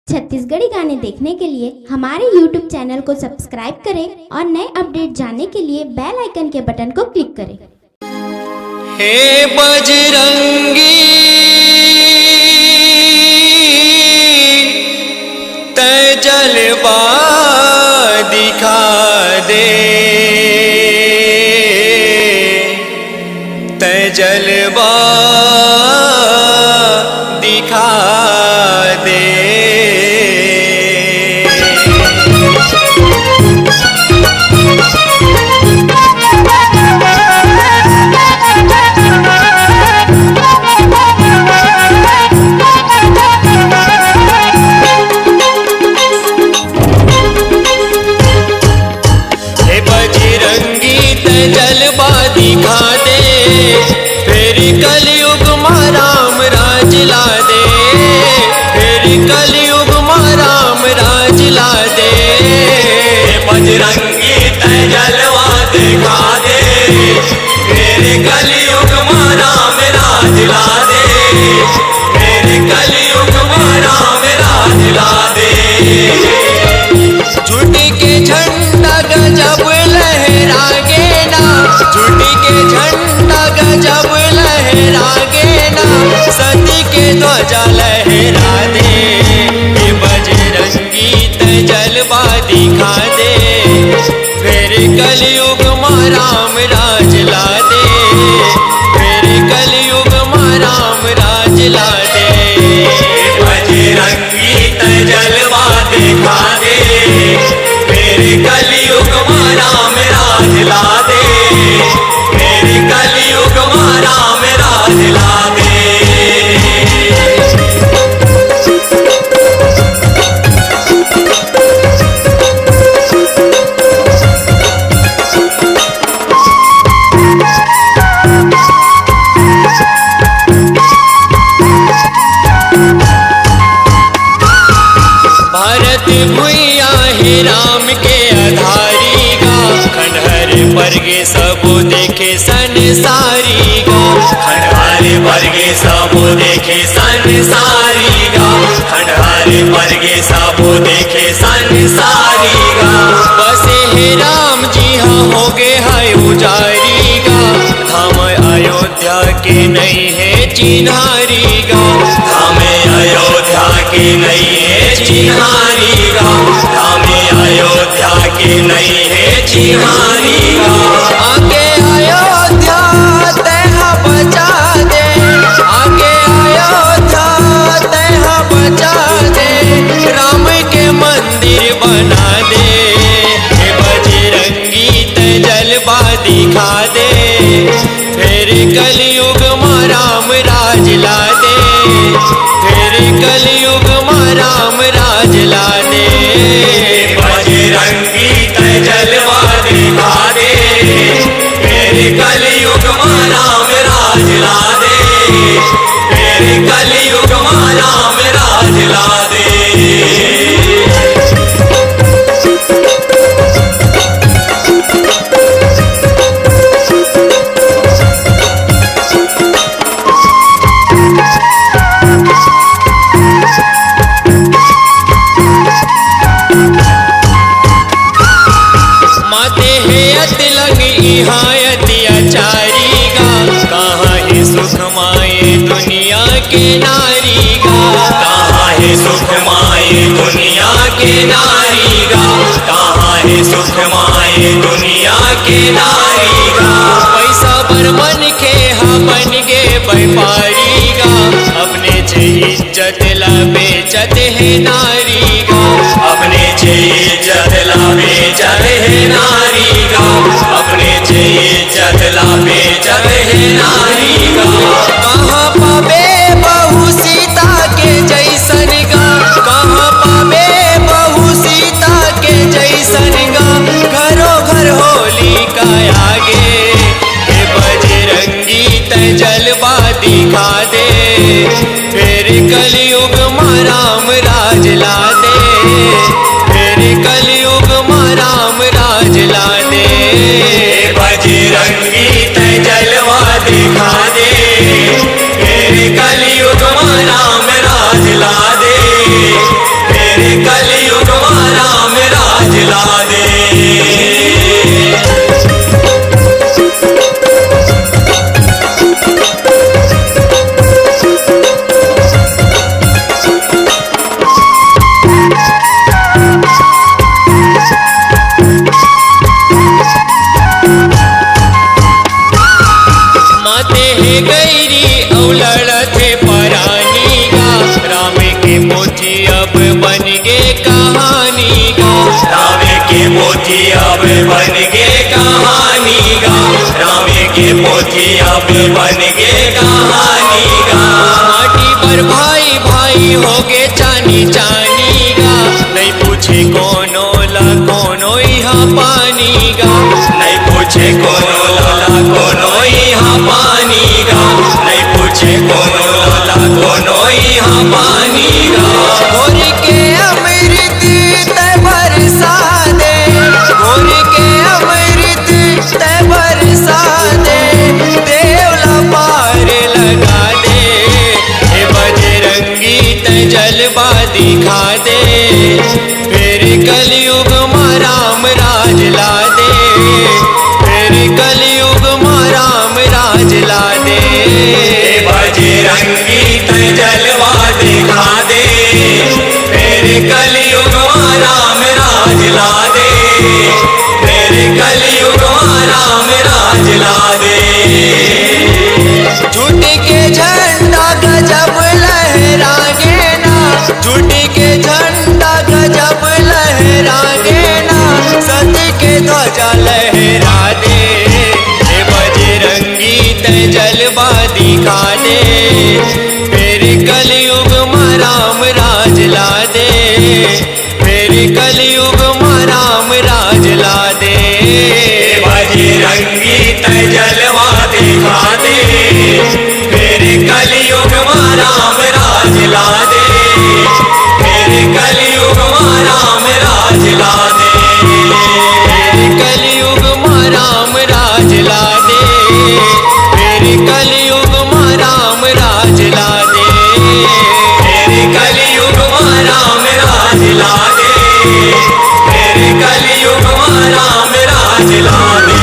छत्तीसगढ़ी गाने देखने के लिए हमारे YouTube चैनल को सब्सक्राइब करें और नए अपडेट जानने के लिए बेल आइकन के बटन को क्लिक करें। हे बजरंगी तै जलवा दिखा दे, तै जलवा दिखा दे। जलवा दिखा दे, फिर कलयुग में राम राज ला दे, फिर कलयुग में राम राज ला दे। बजरंगी तै जलवा दिखा दे, फिर कलयुग में राम राज ला दे, फिर कलयुग में राम राज ला दे। झूठ के झंडा गजब लहरागे ना, झूठी के झंडा गजब लहरागे ना, सती के ध्वजा लहरा दे। ये बजरंगी तै जलवा दिखा दे, फिर कलयुग में राम राज ला दे, फिर कलयुग में राम राज ला दे। बजरंगी तै जलवा दिखा दे, फिर कलयुग में राम राज ला दे, फिर कलयुग में राम राज ला दे। भारत भुइया है राम के आधारी गा, खंडहर वर्गे सब देखे संसारी गा, खंडहर वर्गे सब देखे संसारी गा, खंडहर वर्गे सब देखे संसारी गा। बसे है राम जी हाँ हो गए है उजारी गा, धाम अयोध्या के नहीं है चिन्हारी गा, धाम अयोध्या के नहीं है चिन्हारी गा, धाम अयोध्या के नहीं है चिन्हारी गा। आगे अयोध्या तेहा बचा दे, आगे अयोध्या तेहा बचा दे, राम के मंदिर बना दे। हे बजरंगी तै जलवा दिखा दे, फिर कलयुग में राम राज ला दे, फिर कलयुग में राम राज ला दे। बजरंगी तै जलवा दिखा दे, फिर कलयुग में राम राज ला दे, फिर कलयुग में राम राज ला दे। माते है अतिलंग इहाँ अत्याचारी गा, कहाँ है सुख माए दुनिया के नारी गा, कहाँ है सुख माए दुनिया के नारी गा, कहाँ है सुख माए दुनिया के नारी गा। पैसा बरमन के हाँ बन गे व्यापारी गा, अपने से इज्जत ला बेचत है नारी गा, अपने से इज्जत ला बेचत है नारी गा, अपने से इज्जत ला बेचत है नारी गा। कहाँ पावे बहू सीता के जैसन गा, कहाँ पावे बहू सीता के जैसन गा, घरों घर होली का आगे। हे बजरंगी तै जलवा दिखा दे, फिर कलयुग में राम राज ला दे, फिर कलयुग में राम राज ला दे। बजरंगी तै जलवा दिखा दे, फिर कलयुग में राम राज ला दे। अब बन गे कहानी गा, रामे के पोथी अब बन गे कहानी गा, रामे के पोथी अब बन गे कहानी गा। माटी पर भाई भाई हो गे चानी चानी गा, नहीं पूछे कोनो ला कोनो यहाँ पानी गा, नहीं पूछे कोनो ला कोनो यहाँ पानी गा, नहीं पूछे कोनो ला कोनो यहाँ पानी गा। घोर के अमृत तै बरसा दे, घोर के अमृत तै बरसा दे, देवला पार लगा दे, हे बजरंगी तै जलवा दिखा दे, फिर कलयुग में राम राज ला दे, फिर कलयुग में राम राज ला दे। हे बजरंगी तै जलवा दिखा दे, फिर कलयुग में राम राज ला दे, फिर कलयुग में राम राज ला दे। झूठ के झंडा गजब लहरागे ना, झूठ के झंडा गजब लहरागे ना, सत्य के ध्वजा लहरा दे, हे बजरंगी तै जलवा दिखा दे, फिर कलयुग में राम राज ला दे, फिर कलयुग में राम राज ला दे। हे बजरंगी तै जलवा दिखा दे, फिर कलयुग में राम राज ला दे, फिर कलयुग में राम राज ला दे, फिर कलयुग में राम राज ला दे, फिर कलयुग में राम राज ला दे, फिर कलयुग में राम राज ला दे, फिर कलयुग में राम राज ला दे।